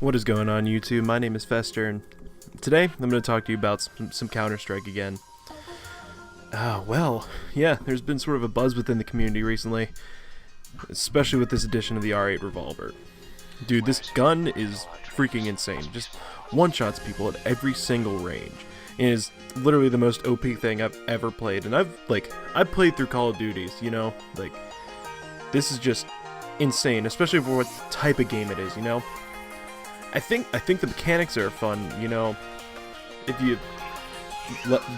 What is going on, YouTube? My name is Fester, and today I'm going to talk to you about some Counter-Strike again. Yeah, there's been sort of a buzz within the community recently, especially with this edition of the R8 revolver. Dude, this gun is freaking insane. Just one-shots people at every single range. It is literally the most OP thing I've ever played, and I've played through Call of Duties, you know? Like, this is just insane, especially for what type of game it is, you know? I think the mechanics are fun, you know, if you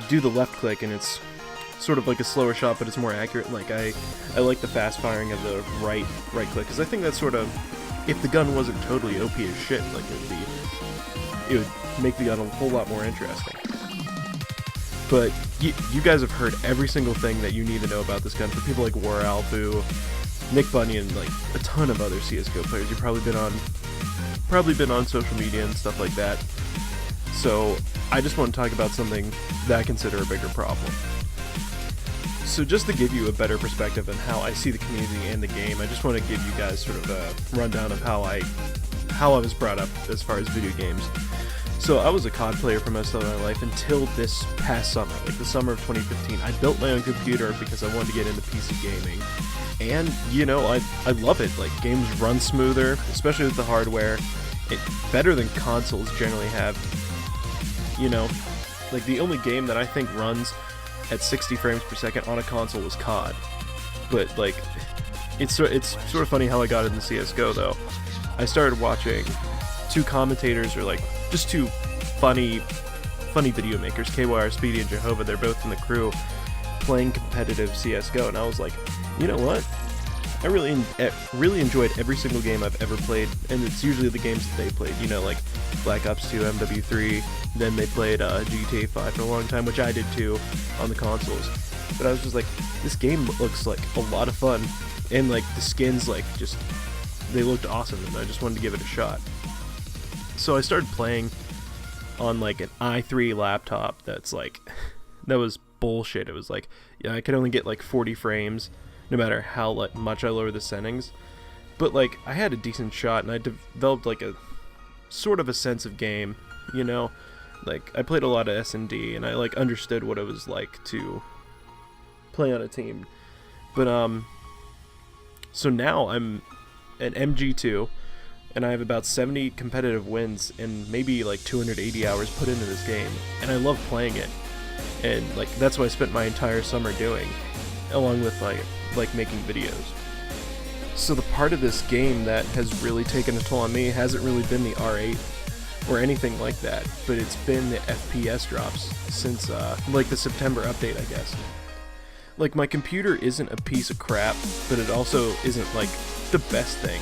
do the left click and it's sort of like a slower shot, but it's more accurate. Like I like the fast firing of the right click, because I think that's sort of, if the gun wasn't totally OP as shit, like it would make the gun a whole lot more interesting. But you guys have heard every single thing that you need to know about this gun. For people like War Alfu, Nick Bunyan, like a ton of other CS:GO players, you've probably been on social media and stuff like that. So I just want to talk about something that I consider a bigger problem. So just to give you a better perspective on how I see the community and the game, I just want to give you guys sort of a rundown of how I was brought up as far as video games. So I was a COD player for most of my life until this past summer, like the summer of 2015. I built my own computer because I wanted to get into PC gaming. And, you know, I love it. Like, games run smoother, especially with the hardware. Better than consoles generally have. You know, like, the only game that I think runs at 60 frames per second on a console was COD. But, like, it's sort of funny how I got into CSGO, though. I started watching two commentators, or, like, just two funny video makers, KYR Speedy and Jehovah. They're both in the crew playing competitive CSGO, and I was like, you know what? I really enjoyed every single game I've ever played, and it's usually the games that they played, you know, like Black Ops 2, MW3, then they played GTA 5 for a long time, which I did too, on the consoles. But I was just like, this game looks like a lot of fun, and like the skins, like, just, they looked awesome, and I just wanted to give it a shot. So I started playing on like an i3 laptop that was bullshit. It was like, yeah, I could only get like 40 frames no matter how much I lower the settings, but like I had a decent shot, and I developed like a sort of a sense of game, you know. Like, I played a lot of S&D, and I like understood what it was like to play on a team. But so now I'm an MG2, and I have about 70 competitive wins and maybe like 280 hours put into this game, and I love playing it. And like, that's what I spent my entire summer doing, along with like making videos. So the part of this game that has really taken a toll on me hasn't really been the R8 or anything like that, but it's been the FPS drops since like the September update, I guess. Like, my computer isn't a piece of crap, but it also isn't like the best thing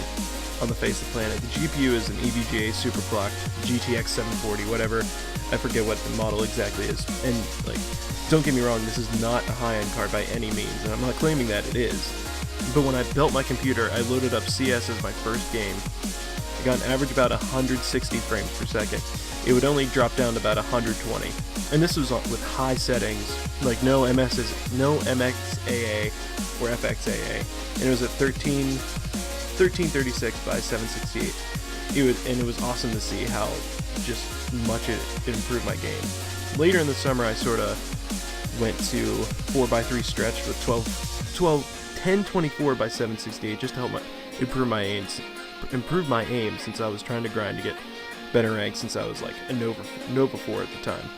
on the face of the planet. The GPU is an EVGA superclocked GTX 740, whatever. I forget what the model exactly is. And, like, don't get me wrong, this is not a high-end card by any means, and I'm not claiming that it is. But when I built my computer, I loaded up CS as my first game. I got an average about 160 frames per second. It would only drop down to about 120. And this was with high settings, like no MXAA or FXAA. And it was at 1336 by 768. It was awesome to see how just much it improved my game. Later in the summer, I sort of went to 4x3 stretch with 1024 by 768 just to help improve my aim, since I was trying to grind to get better ranks, since I was like a Nova 4 at the time.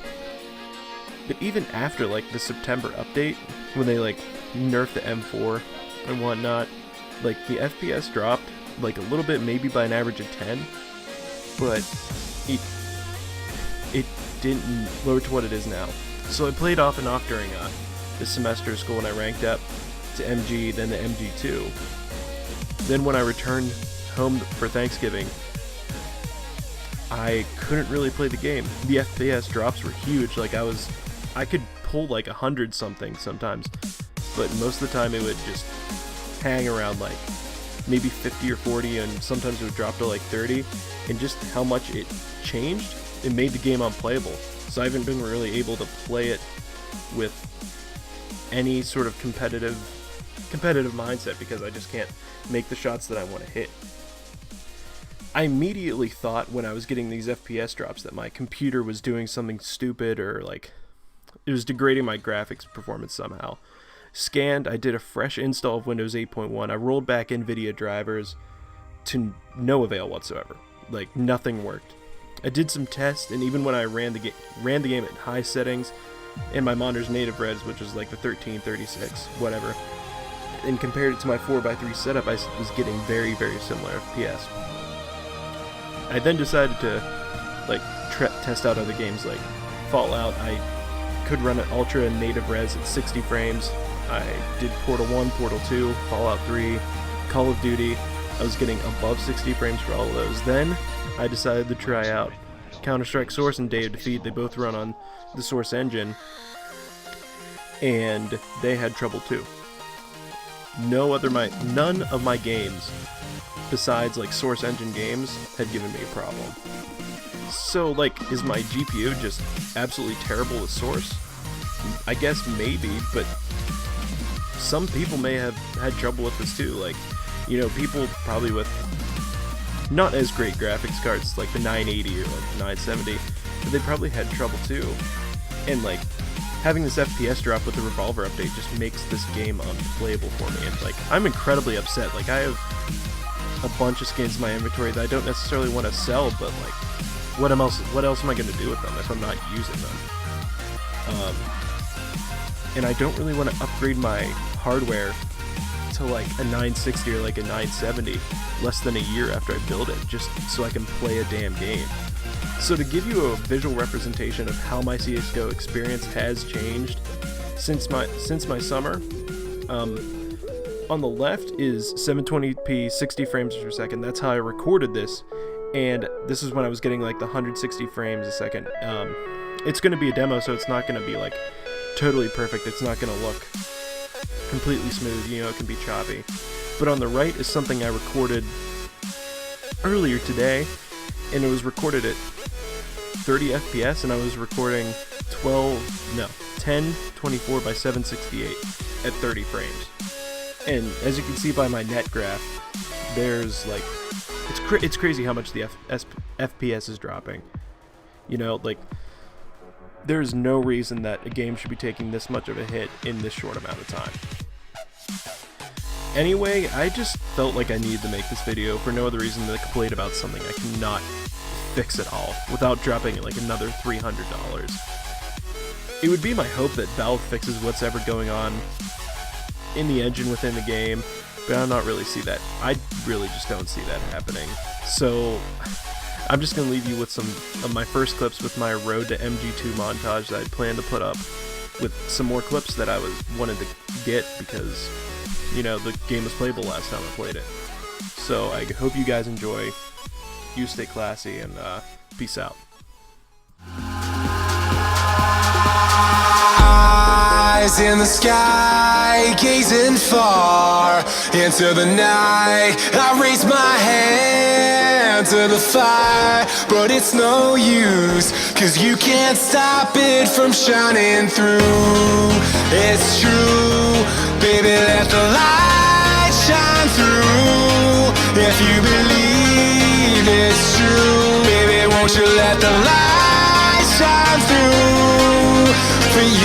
But even after like the September update, when they like nerfed the M4 and whatnot, like the FPS dropped like a little bit, maybe by an average of 10, but it didn't lower to what it is now. So I played off and off during the semester of school when I ranked up to MG, then the MG2. Then when I returned home for Thanksgiving, I couldn't really play the game. The FPS drops were huge. Like, I could pull like 100 something sometimes, but most of the time it would just hang around like maybe 50 or 40, and sometimes it would drop to like 30. And just how much it changed, it made the game unplayable. So I haven't been really able to play it with any sort of competitive mindset, because I just can't make the shots that I want to hit. I immediately thought when I was getting these FPS drops that my computer was doing something stupid, or like it was degrading my graphics performance somehow. Scanned, I did a fresh install of Windows 8.1. I rolled back NVIDIA drivers to no avail whatsoever. Like, nothing worked. I did some tests, and even when I ran the game at high settings and my monitor's native res, which was like the 1336, whatever, and compared it to my 4x3 setup, I was getting very, very similar FPS. I then decided to like test out other games like Fallout. I could run at ultra and native res at 60 frames. I did Portal 1, Portal 2, Fallout 3, Call of Duty. I was getting above 60 frames for all of those. Then I decided to try out Counter-Strike Source and Day of Defeat. They both run on the Source engine, and they had trouble too. None of my games besides like Source engine games had given me a problem. So like, is my GPU just absolutely terrible with Source? I guess maybe, but some people may have had trouble with this too. Like, you know, people probably with not as great graphics cards like the 980 or like the 970, but they probably had trouble too. And like, having this FPS drop with the Revolver update just makes this game unplayable for me. And like, I'm incredibly upset. Like, I have a bunch of skins in my inventory that I don't necessarily want to sell, but like, what else am I going to do with them if I'm not using them? And I don't really want to upgrade my hardware to like a 960 or like a 970 less than a year after I build it, just so I can play a damn game. So to give you a visual representation of how my CSGO experience has changed since my summer, on the left is 720p 60 frames per second. That's how I recorded this, and this is when I was getting like the 160 frames a second. It's going to be a demo, so it's not going to be like totally perfect. It's not going to look completely smooth, you know, it can be choppy. But on the right is something I recorded earlier today, and it was recorded at 30 FPS, and I was recording 1024 by 768 at 30 frames. And as you can see by my net graph, there's like, it's crazy how much the FPS is dropping. You know, like, there's no reason that a game should be taking this much of a hit in this short amount of time. Anyway, I just felt like I needed to make this video for no other reason than to complain about something I cannot fix at all without dropping like another $300. It would be my hope that Valve fixes what's ever going on in the engine within the game, but I don't really see that. I really just don't see that happening. So I'm just going to leave you with some of my first clips with my Road to MG2 montage that I plan to put up, with some more clips that I wanted to get because, you know, the game was playable last time I played it. So I hope you guys enjoy. You stay classy, and peace out. Eyes in the sky, gazing far into the night. I raise my hand to the fire, but it's no use, 'cause you can't stop it from shining through. It's true, baby, let the light shine through. If you believe it's true, baby, won't you let the light shine through for you.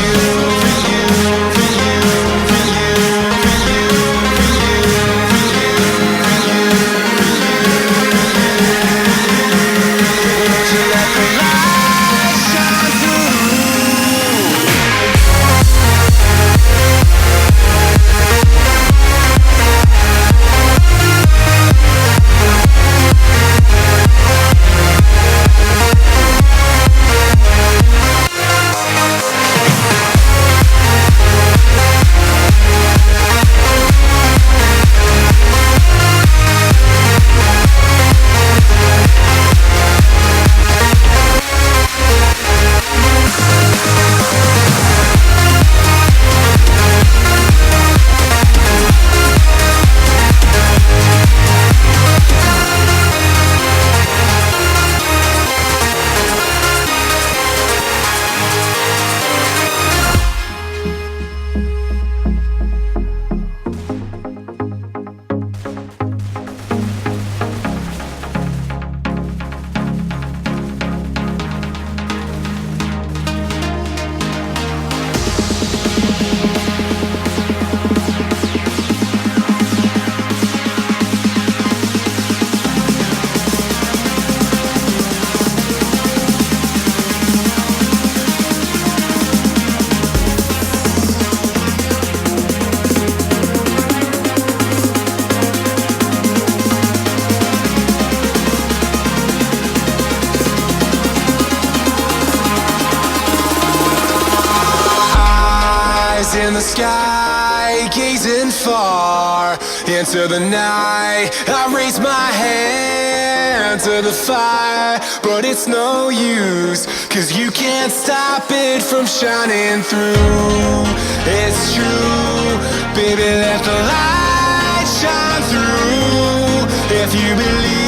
sky, gazing far into the night. I raise my hand to the fire, but it's no use, 'cause you can't stop it from shining through. It's true, baby, let the light shine through. If you believe